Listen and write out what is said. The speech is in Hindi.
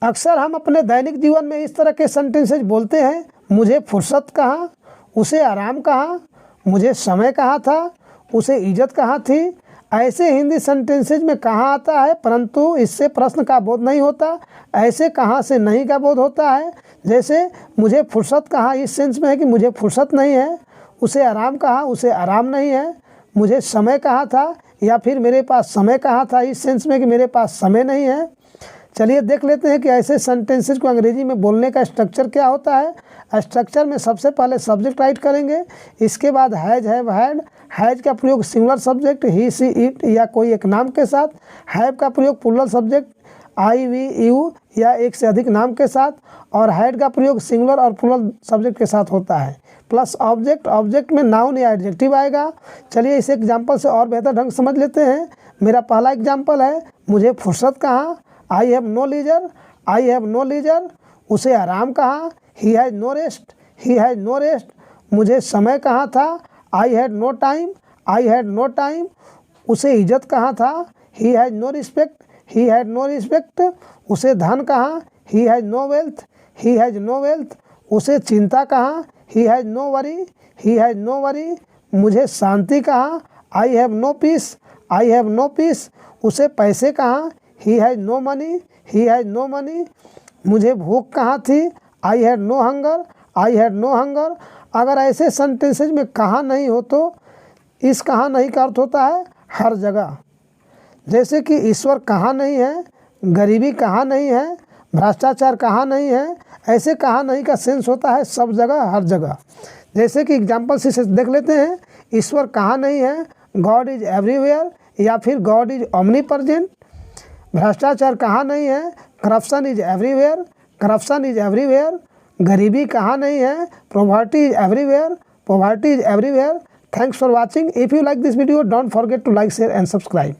अक्सर हम अपने दैनिक जीवन में इस तरह के सेंटेंसेज बोलते हैं, मुझे फुर्सत कहाँ, उसे आराम कहाँ, मुझे समय कहाँ था, उसे इज्जत कहाँ थी। ऐसे हिंदी सेंटेंसेज में कहाँ आता है, परंतु इससे प्रश्न का बोध नहीं होता। ऐसे कहाँ से नहीं का बोध होता है। जैसे मुझे फुर्सत कहाँ, इस सेंस में है कि मुझे फुर्सत नहीं है। उसे आराम कहाँ, उसे आराम नहीं है। मुझे समय कहाँ था, या फिर मेरे पास समय कहाँ था, इस सेंस में कि मेरे पास समय नहीं है। चलिए देख लेते हैं कि ऐसे सेंटेंसेज को अंग्रेजी में बोलने का स्ट्रक्चर क्या होता है। स्ट्रक्चर में सबसे पहले सब्जेक्ट राइट करेंगे, इसके बाद हैज, हैव, हैड। हैज का प्रयोग singular subject he, she, it या कोई एक नाम के साथ। हैव का प्रयोग plural subject I, we, you या एक से अधिक नाम के साथ। और हैड का प्रयोग सिंगुलर और प्लूरल सब्जेक्ट के साथ होता है। प्लस ऑब्जेक्ट, ऑब्जेक्ट में नाउन या एडजेक्टिव आएगा। चलिए इस एग्जाम्पल से और बेहतर ढंग समझ लेते हैं। मेरा पहला एग्जाम्पल है, मुझे फुर्सत कहाँ, I have no leisure, I have no leisure. उसे आराम कहाँ, he has no rest, he has no rest. मुझे समय कहाँ था, I had no time, I had no time. उसे इज्जत कहाँ था, he has no respect, he had no respect. उसे धन कहाँ, he has no wealth, he has no wealth. उसे चिंता कहाँ, he has no worry, he has no worry. मुझे शांति कहाँ, I have no peace, I have no peace. उसे पैसे कहाँ, he has no money, he has no money. मुझे भूख कहाँ थी, I had no hunger, I had no hunger. अगर ऐसे सेंटेंसेज में कहाँ नहीं हो तो इस कहाँ नहीं का अर्थ होता है हर जगह। जैसे कि ईश्वर कहाँ नहीं है, गरीबी कहाँ नहीं है, भ्रष्टाचार कहाँ नहीं है। ऐसे कहाँ नहीं का सेंस होता है सब जगह, हर जगह। जैसे कि एग्जाम्पल से देख लेते हैं, ईश्वर कहाँ नहीं है, गॉड इज एवरीवेयर या फिर गॉड इज ओमनीप्रेजेंट। भ्रष्टाचार कहाँ नहीं है, corruption is everywhere, corruption is everywhere. गरीबी कहाँ नहीं है, poverty is everywhere, poverty is everywhere. Thanks for watching. If you like this video, don't forget to like, share and subscribe.